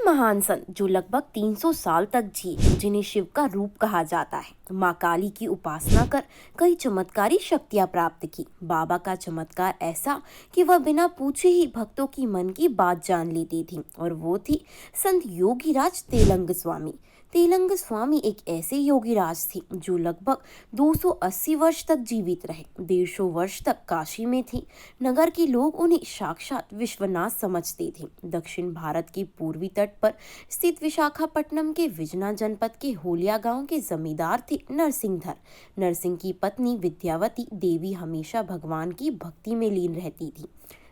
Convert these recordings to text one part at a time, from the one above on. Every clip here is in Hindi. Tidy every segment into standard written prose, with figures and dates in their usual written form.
महान संत जो लगभग 300 साल तक जिए, जिन्हें शिव का रूप कहा जाता है, माँ काली की उपासना कर कई चमत्कारी शक्तियाँ प्राप्त की। बाबा का चमत्कार ऐसा कि वह बिना पूछे ही भक्तों की मन की बात जान लेती थी, और वो थी संत योगीराज तेलंग स्वामी। तेलंग स्वामी एक ऐसे योगीराज थे जो लगभग 280 वर्ष तक जीवित रहे। 150 वर्ष तक काशी में थे। नगर के लोग उन्हें साक्षात विश्वनाथ समझते थे। दक्षिण भारत के पूर्वी तट पर स्थित विशाखापट्टनम के विजना जनपद के होलिया गांव के जमींदार थे नरसिंहधर। नरसिंह की पत्नी विद्यावती देवी हमेशा भगवान की भक्ति में लीन रहती थी।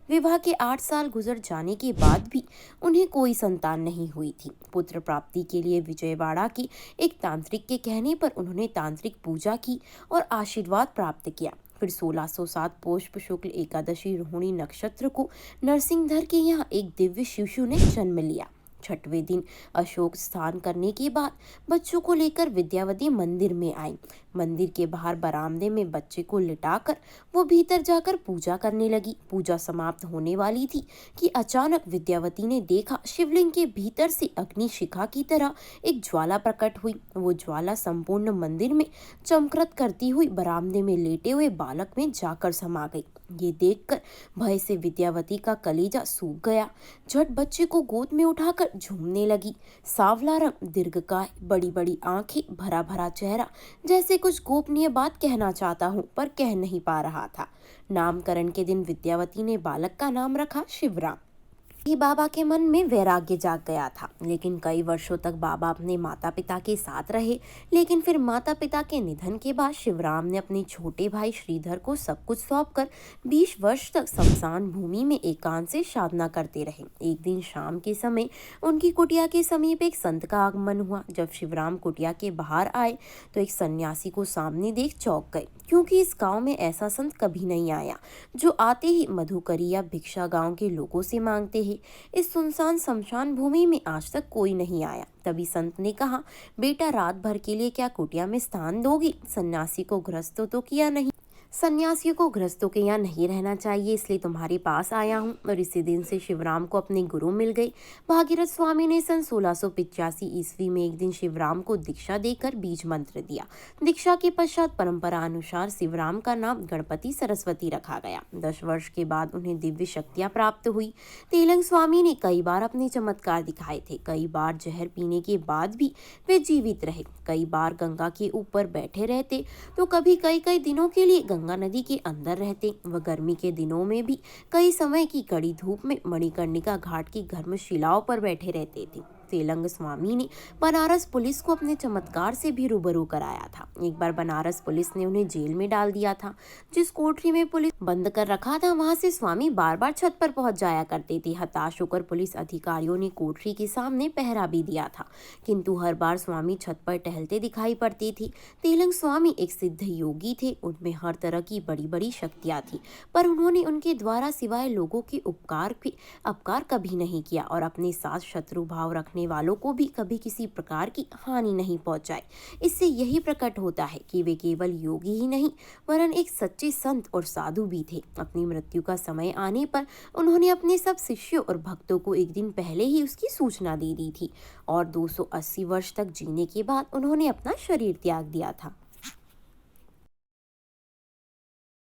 विवाह के 8 साल गुजर जाने के बाद भी उन्हें कोई संतान नहीं हुई थी। पुत्र प्राप्ति के लिए विजयवाड़ा के एक तांत्रिक के कहने पर उन्होंने तांत्रिक पूजा की और आशीर्वाद प्राप्त किया। फिर 1607 पुष्य शुक्ल एकादशी रोहिणी नक्षत्र को नरसिंहधर के यहाँ एक दिव्य शिशु ने जन्म लिया। 6वें दिन अशोक स्नान करने के बाद बच्चों को लेकर विद्यावती मंदिर में आई। मंदिर के बाहर बरामदे में बच्चे को लिटाकर वो भीतर जाकर पूजा करने लगी। पूजा समाप्त होने वाली थी कि अचानक विद्यावती ने देखा शिवलिंग के भीतर से अग्नि शिखा की तरह एक ज्वाला प्रकट हुई। वो ज्वाला संपूर्ण मंदिर में चमकृत करती हुई बरामदे में लेटे हुए बालक में जाकर समा गई। ये देखकर भय से विद्यावती का कलेजा सूख गया। झट बच्चे को गोद में उठाकर झूमने लगी। सांवला रंग, दीर्घकाय, बड़ी बड़ी आंखें, भरा भरा चेहरा, जैसे कुछ गोपनीय बात कहना चाहता हूँ पर कह नहीं पा रहा था। नामकरण के दिन विद्यावती ने बालक का नाम रखा शिवराम। बाबा के मन में वैराग्य जाग गया था, लेकिन कई वर्षों तक बाबा अपने माता पिता के साथ रहे। लेकिन फिर माता पिता के निधन के बाद शिवराम ने अपने छोटे भाई श्रीधर को सब कुछ सौंपकर 20 वर्ष तक शमशान भूमि में एकांत से साधना करते रहे। एक दिन शाम के समय उनकी कुटिया के समीप एक संत का आगमन हुआ। जब शिवराम कुटिया के बाहर आए तो एक सन्यासी को सामने देख चौंक गए, क्योंकि इस गांव में ऐसा संत कभी नहीं आया जो आते ही मधुकरी या भिक्षा गांव के लोगों से मांगते हैं। इस सुनसान शमशान भूमि में आज तक कोई नहीं आया। तभी संत ने कहा, बेटा रात भर के लिए क्या कुटिया में स्थान दोगी? सन्यासी को गृहस्थों तो किया नहीं, सन्यासियों को गृहस्थों के यहाँ नहीं रहना चाहिए, इसलिए तुम्हारे पास आया हूँ। और इसी दिन से शिवराम को अपने गुरु मिल गई। भागीरथ स्वामी ने सन 1685 ईस्वी में एक दिन शिवराम को दीक्षा देकर बीज मंत्र दिया। दीक्षा के पश्चात परंपरा अनुसार शिवराम का नाम गणपति सरस्वती रखा गया। 10 वर्ष के बाद उन्हें दिव्य शक्तियाँ प्राप्त हुई। तेलंग स्वामी ने कई बार अपने चमत्कार दिखाए थे। कई बार जहर पीने के बाद भी वे जीवित रहे। कई बार गंगा के ऊपर बैठे रहते तो कभी कई कई दिनों के लिए गंगा नदी के अंदर रहते। वह गर्मी के दिनों में भी कई समय की कड़ी धूप में मणिकर्णिका घाट की गर्म शिलाओं पर बैठे रहते थे। तेलंग स्वामी ने बनारस पुलिस को अपने चमत्कार से भी रूबरू कराया था। एक बार बनारस पुलिस ने उन्हें जेल में डाल दिया था। जिस कोठरी में पुलिस बंद कर रखा था, वहां से स्वामी बार बार छत पर पहुंच जाया करते थे। हताश होकर पुलिस अधिकारियों ने कोठरी के सामने पहरा भी दिया था, किंतु हर बार स्वामी छत पर टहलते दिखाई पड़ती थी। तेलंग स्वामी एक सिद्ध योगी थे। उनमें हर तरह की बड़ी बड़ी शक्तियां थी, पर उन्होंने उनके द्वारा सिवाय लोगों के अपकार कभी नहीं किया और अपने साथ शत्रु भाव रखने वालों को भी कभी किसी प्रकार की हानि नहीं पहुंचाई। इससे यही प्रकट होता है कि वे केवल योगी ही नहीं वरन एक सच्चे संत और साधु भी थे। अपनी मृत्यु का समय आने पर उन्होंने अपने सब शिष्यों और भक्तों को एक दिन पहले ही उसकी सूचना दे दी थी और 280 वर्ष तक जीने के बाद उन्होंने अपना शरीर त्याग दिया था।